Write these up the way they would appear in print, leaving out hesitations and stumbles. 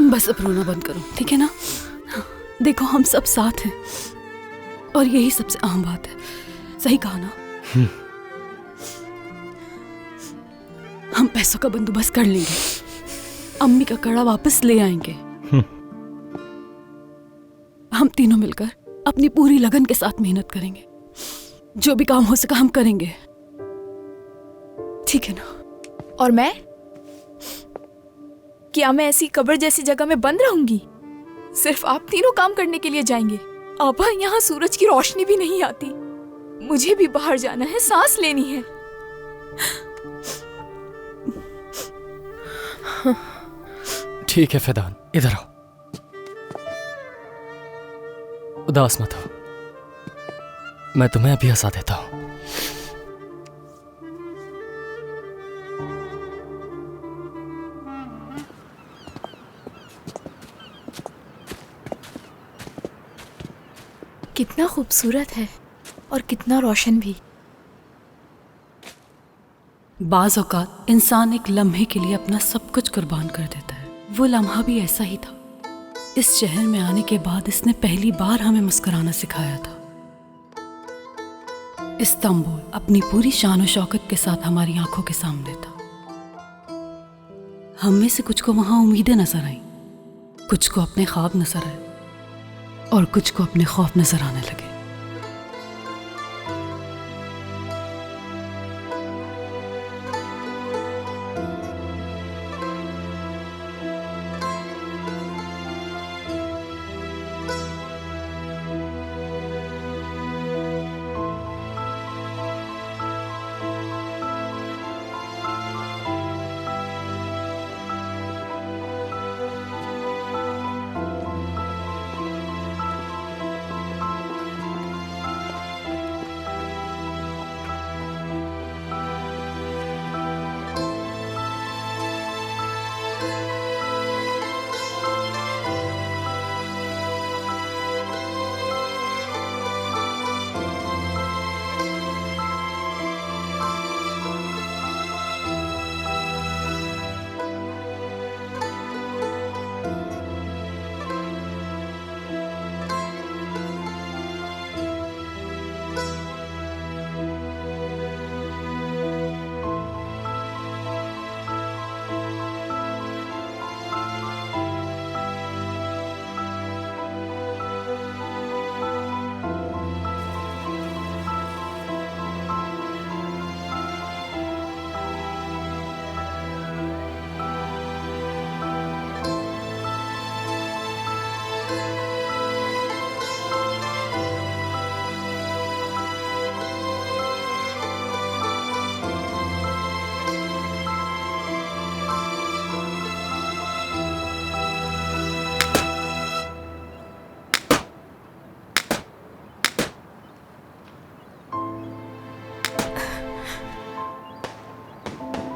बस अब रोना बंद करो, ठीक है ना? देखो हम सब साथ हैं और यही सबसे अहम बात है। सही कहा ना? हम पैसों का बंदोबस्त कर लेंगे, अम्मी का कड़ा वापस ले आएंगे। हम तीनों मिलकर अपनी पूरी लगन के साथ मेहनत करेंगे, जो भी काम हो सका हम करेंगे, ठीक है ना? और मैं, क्या मैं ऐसी कब्र जैसी जगह में बंद रहूंगी? सिर्फ आप तीनों काम करने के लिए जाएंगे? आबा, यहाँ सूरज की रोशनी भी नहीं आती। मुझे भी बाहर जाना है, सांस लेनी है। ठीक है फैदान, इधर आओ। उदास मत हो, मैं तुम्हें अभी हंसा देता हूं। कितना खूबसूरत है और कितना रोशन भी। बाज़ औक़ात इंसान एक लम्हे के लिए अपना सब कुछ कुर्बान कर देता है। वो लम्हा भी ऐसा ही था। इस शहर में आने के बाद इसने पहली बार हमें मुस्कुराना सिखाया था। इस्तांबुल अपनी पूरी शान और शौकत के साथ हमारी आंखों के सामने था। हम में से कुछ को वहां उम्मीदें नजर आईं, कुछ को अपने ख्वाब नजर आए और कुछ को अपने खौफ नजर आने लगे।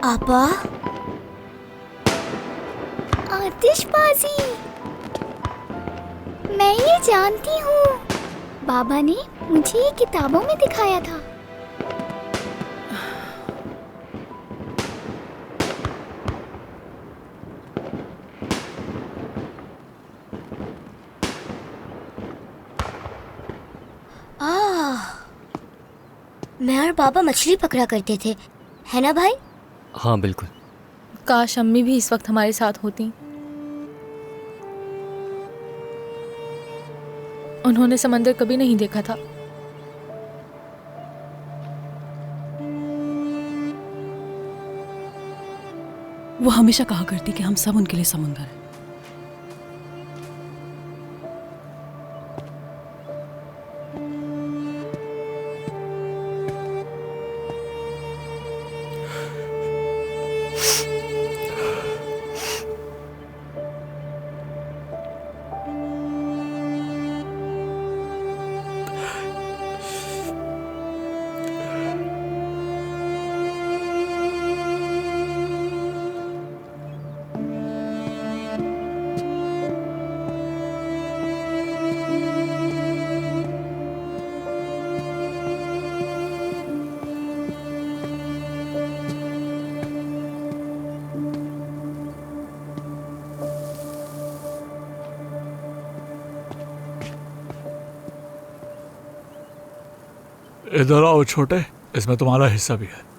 आपा, आतिशबाजी मैं ये जानती हूँ। बाबा ने मुझे ये किताबों में दिखाया था। मैं और बाबा मछली पकड़ा करते थे, है ना भाई? हाँ बिल्कुल। काश अम्मी भी इस वक्त हमारे साथ होती। उन्होंने समंदर कभी नहीं देखा था। वो हमेशा कहा करती कि हम सब उनके लिए समुंदर हैं। इधर आओ छोटे, इसमें तुम्हारा हिस्सा भी है।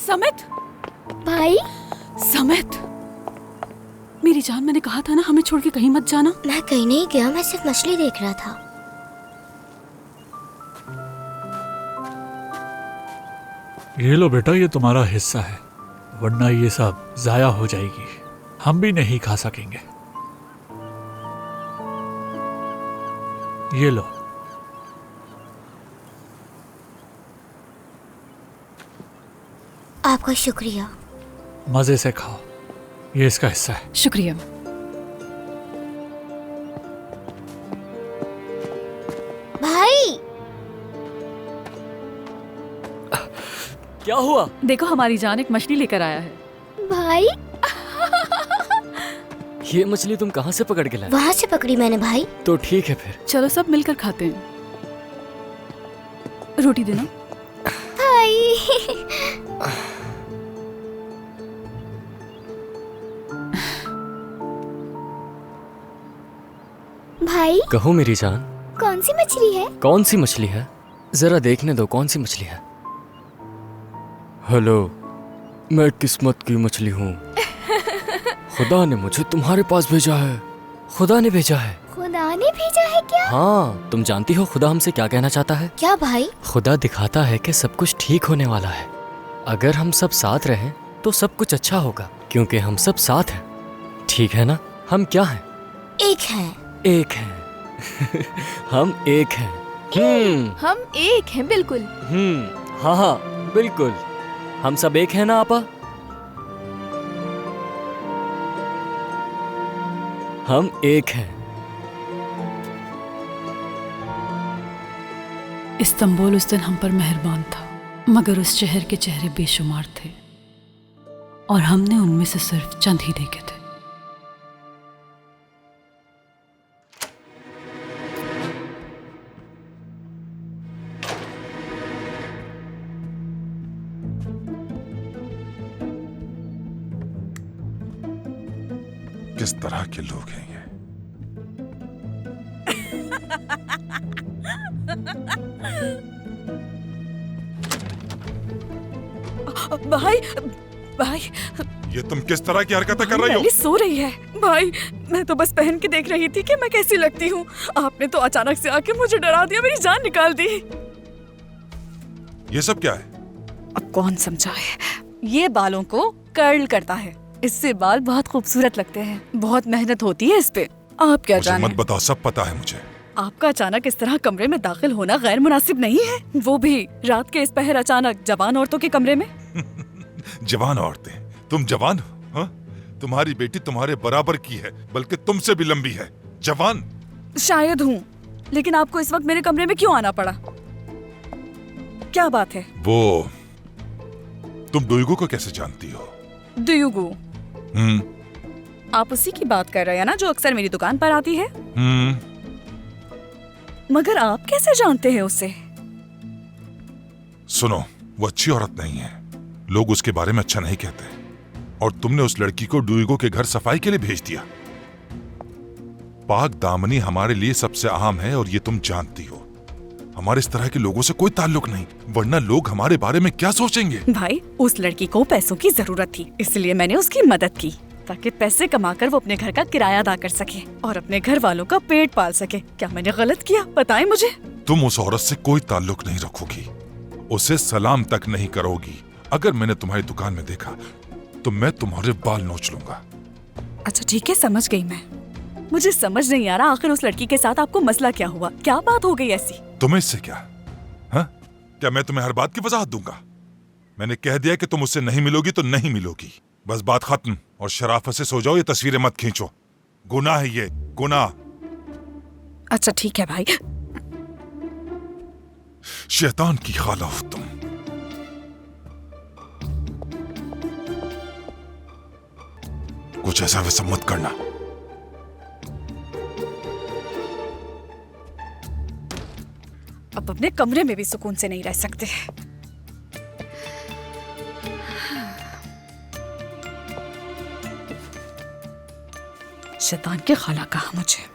समित, भाई समित, मेरी जान, मैंने कहा था ना हमें छोड़ के कहीं मत जाना। मैं कहीं नहीं गया, मैं सिर्फ मछली देख रहा था। ये लो बेटा, ये तुम्हारा हिस्सा है, वरना ये सब जाया हो जाएगी, हम भी नहीं खा सकेंगे। ये लो। आपका शुक्रिया। मजे से खाओ, ये इसका हिस्सा है। शुक्रिया। भाई क्या हुआ? देखो, हमारी जान एक मछली लेकर आया है। भाई ये मछली तुम कहाँ से पकड़ के लाए? वहाँ से पकड़ी मैंने भाई। तो ठीक है फिर। चलो सब मिलकर खाते हैं। रोटी देना। भाई भाई कहो मेरी जान, कौन सी मछली है? कौन सी मछली है? जरा देखने दो कौन सी मछली है। हेलो, मैं किस्मत की मछली हूँ। खुदा ने मुझे तुम्हारे पास भेजा है। खुदा ने भेजा है। खुदा ने भेजा है क्या? हाँ, तुम जानती हो खुदा हमसे क्या कहना चाहता है? क्या भाई? खुदा दिखाता है कि सब कुछ ठीक होने वाला है। अगर हम सब साथ रहें तो सब कुछ अच्छा होगा, क्योंकि हम सब साथ हैं। ठीक है ना? हम क्या हैं? एक है। एक हैं। हम एक हैं। हम एक हैं, बिल्कुल। हाँ हाँ बिल्कुल, हम सब एक हैं ना आपा? हम एक हैं। इस्तांबुल उस दिन हम पर मेहरबान था, मगर उस शहर के चेहरे बेशुमार थे और हमने उनमें से सिर्फ चंद ही देखे थे। किस तरह के लोग हैं ये? भाई, भाई, ये तुम किस तरह की हरकतें कर रही हो? मैली सो रही है। भाई, मैं तो बस पहन के देख रही थी कि मैं कैसी लगती हूँ। आपने तो अचानक से आके मुझे डरा दिया, मेरी जान निकाल दी। ये सब क्या है? अब कौन समझाए? ये बालों को कर्ल करता है, इससे बाल बहुत खूबसूरत लगते हैं। बहुत मेहनत होती है इस पे। आप क्या मुझे जाने? मत बताओ, सब पता है मुझे। आपका अचानक इस तरह कमरे में दाखिल होना गैर मुनासिब नहीं है, वो भी रात के इस पहर अचानक जवान औरतों के कमरे में। जवान औरतें? तुम जवान हो? हाँ? तुम्हारी बेटी तुम्हारे बराबर की है, बल्कि तुमसे भी लंबी है। जवान? शायद हूँ, लेकिन आपको इस वक्त मेरे कमरे में क्यों आना पड़ा? क्या बात है? वो तुम डुइगो को कैसे जानती हो? दुयुगु? आप उसी की बात कर रहे हैं ना जो अक्सर मेरी दुकान पर आती है? मगर आप कैसे जानते हैं उसे? सुनो, वो अच्छी औरत नहीं है, लोग उसके बारे में अच्छा नहीं कहते, और तुमने उस लड़की को डुइगो के घर सफाई के लिए भेज दिया। पाक दामनी हमारे लिए सबसे अहम है और ये तुम जानती हो। हमारे इस तरह के लोगों से कोई ताल्लुक नहीं, वरना लोग हमारे बारे में क्या सोचेंगे? भाई, उस लड़की को पैसों की जरूरत थी, इसलिए मैंने उसकी मदद की ताकि पैसे कमाकर वो अपने घर का किराया अदा कर सके और अपने घर वालों का पेट पाल सके। क्या मैंने गलत किया? बताएं मुझे। तुम उस औरत से कोई ताल्लुक नहीं रखोगी, उसे सलाम तक नहीं करोगी। अगर मैंने तुम्हारी दुकान में देखा तो मैं तुम्हारे बाल नोच लूंगा। अच्छा ठीक है, समझ गई मैं। मुझे समझ नहीं आ रहा, आखिर उस लड़की के साथ आपको मसला क्या हुआ? क्या बात हो गई ऐसी? तुम्हें इससे क्या? हाँ? क्या मैं तुम्हें हर बात की वजाहत दूंगा? मैंने कह दिया कि तुम उससे नहीं मिलोगी तो नहीं मिलोगी, बस बात खत्म। और शराफत से सो जाओ, ये तस्वीरें मत खींचो, गुनाह है ये, गुनाह। अच्छा ठीक है भाई। शैतान की खाला हो तुम। कुछ ऐसा वैसा मत करना। अब अपने कमरे में भी सुकून से नहीं रह सकते। शैतान के खाला कहा मुझे।